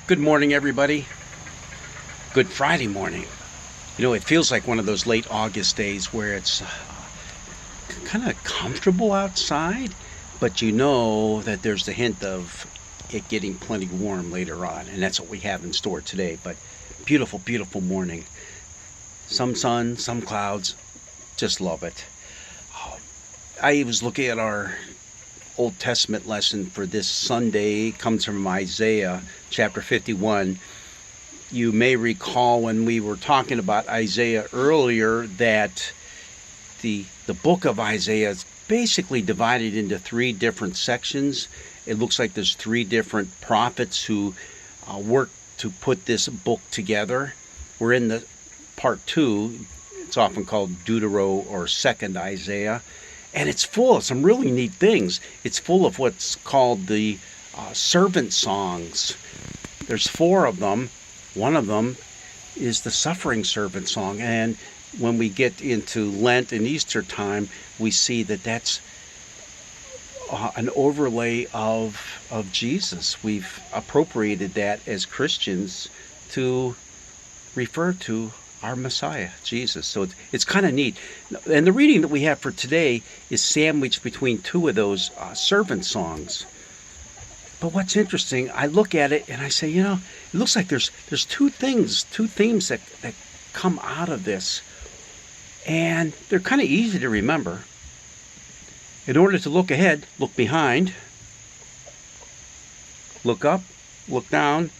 Good morning, everybody. Good Friday morning. It feels like one of those late August days where it's kind of comfortable outside, but you know that there's the hint of it getting plenty warm later on, and that's what we have in store today. But beautiful, beautiful morning. Some sun, some clouds. Just love it. I was looking at our Old Testament lesson for this Sunday. It comes from Isaiah chapter 51. You may recall when we were talking about Isaiah earlier that the book of Isaiah is basically divided into three different sections. It looks like there's three different prophets who worked to put this book together. We're in the part 2. It's often called Deutero or Second Isaiah. And it's full of some really neat things. It's full of what's called the servant songs. There's 4 of them. One of them is the suffering servant song. And when we get into Lent and Easter time, we see that that's an overlay of Jesus. We've appropriated that as Christians to refer to our Messiah, Jesus. So it's kind of neat. And the reading that we have for today is sandwiched between 2 of those servant songs. But what's interesting, I look at it and I say, it looks like there's 2 themes that come out of this. And they're kind of easy to remember. In order to look ahead, look behind, look up, look down,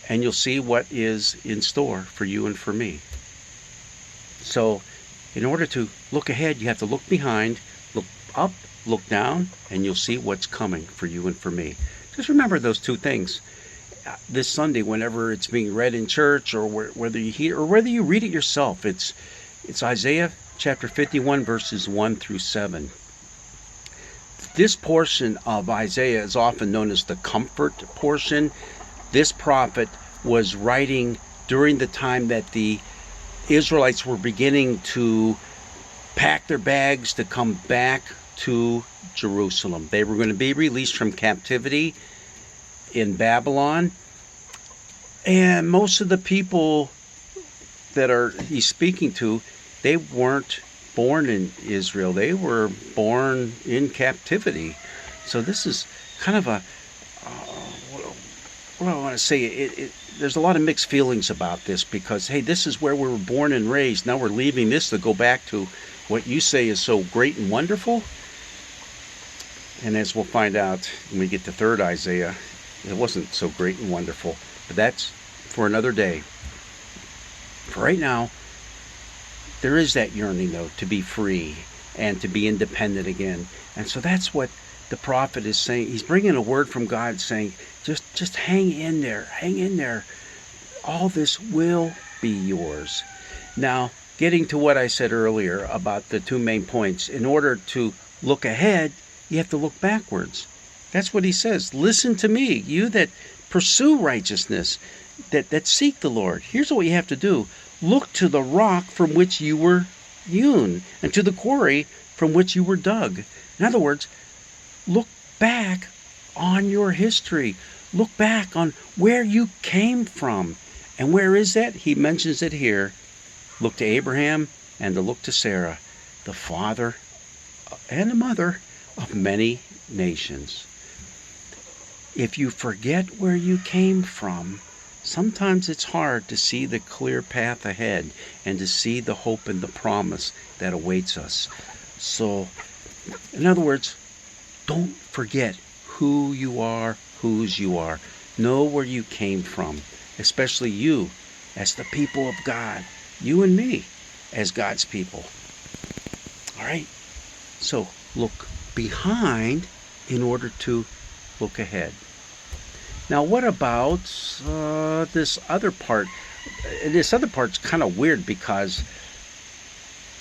and you'll see what is in store for you and for me. So, in order to look ahead, you have to look behind, look up, look down, and you'll see what's coming for you and for me. Just remember those 2 things. This Sunday, whenever it's being read in church, or whether you hear, or whether you read it yourself, it's Isaiah chapter 51, verses 1 through 7. This portion of Isaiah is often known as the comfort portion. This prophet was writing during the time that the Israelites were beginning to pack their bags to come back to Jerusalem. They were going to be released from captivity in Babylon. And most of the people that he's speaking to, they weren't born in Israel. They were born in captivity. So this is kind of a what I want to say, there's a lot of mixed feelings about this because, hey, this is where we were born and raised. Now we're leaving this to go back to what you say is so great and wonderful. And as we'll find out when we get to 3rd Isaiah, it wasn't so great and wonderful. But that's for another day. For right now, there is that yearning, though, to be free and to be independent again. And so that's what the prophet is saying. He's bringing a word from God saying, just hang in there, hang in there. All this will be yours. Now, getting to what I said earlier about the 2 main points, in order to look ahead, you have to look backwards. That's what he says. Listen to me, you that pursue righteousness, that seek the Lord. Here's what you have to do. Look to the rock from which you were hewn, and to the quarry from which you were dug. In other words, look back on your history. Look back on where you came from. And where is that? He mentions it here. Look to Abraham and to look to Sarah, the father and the mother of many nations. If you forget where you came from, sometimes it's hard to see the clear path ahead and to see the hope and the promise that awaits us. So, in other words, don't forget who you are, whose you are. Know where you came from, especially you as the people of God, you and me as God's people. All right? So look behind in order to look ahead. Now, what about this other part? This other part's kind of weird because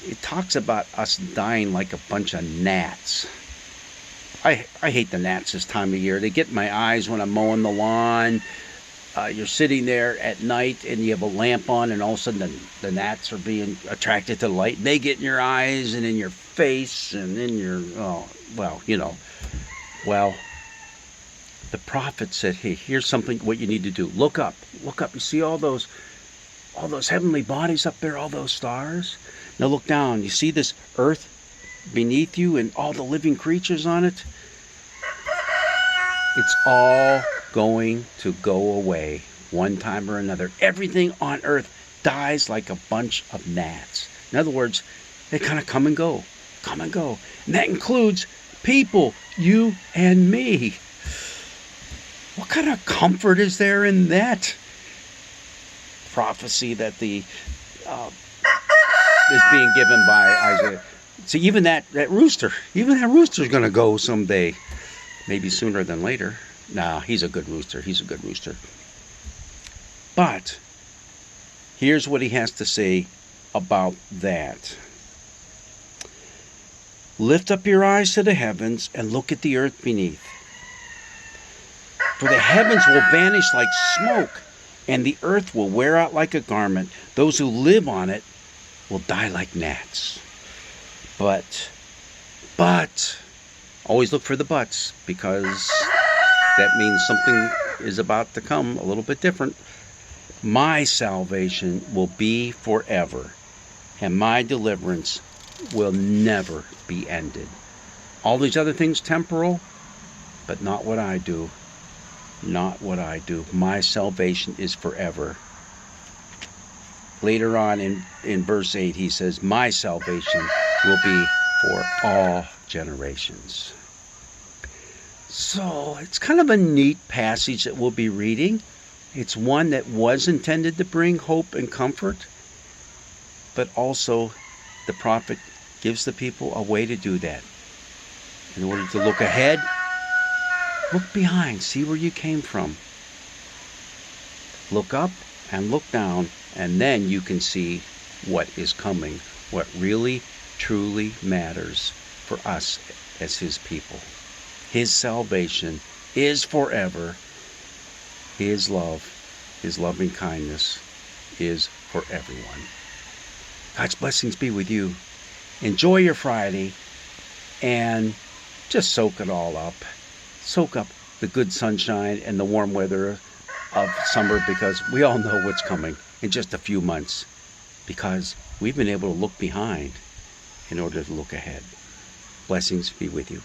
it talks about us dying like a bunch of gnats. I hate the gnats this time of year. They get in my eyes when I'm mowing the lawn. You're sitting there at night and you have a lamp on, and all of a sudden the gnats are being attracted to the light. And they get in your eyes and in your face and in your, well, the prophet said, hey, here's something what you need to do. Look up. Look up. You see all those heavenly bodies up there, all those stars? Now look down. You see this earth beneath you and all the living creatures on it? It's all going to go away one time or another. Everything on earth dies like a bunch of gnats. In other words, they kind of come and go. And that includes people, you and me. What kind of comfort is there in that prophecy that is being given by Isaiah? See, even that rooster is going to go someday. Maybe sooner than later. Nah, he's a good rooster. But here's what he has to say about that. Lift up your eyes to the heavens and look at the earth beneath. For the heavens will vanish like smoke, and the earth will wear out like a garment. Those who live on it will die like gnats. But, always look for the buts, because that means something is about to come a little bit different. My salvation will be forever, and my deliverance will never be ended. All these other things temporal, but not what I do. Not what I do. My salvation is forever. Later on in verse 8, he says, my salvation will be for all generations. So it's kind of a neat passage that we'll be reading. It's one that was intended to bring hope and comfort, but also the prophet gives the people a way to do that. In order to look ahead, look behind, see where you came from. Look up and look down, and then you can see what is coming, what really, truly matters for us as his people. His salvation is forever. His love, his loving kindness is for everyone. God's blessings be with you. Enjoy your Friday and just soak it all up. Soak up the good sunshine and the warm weather of summer, because we all know what's coming in just a few months, because we've been able to look behind in order to look ahead. Blessings be with you.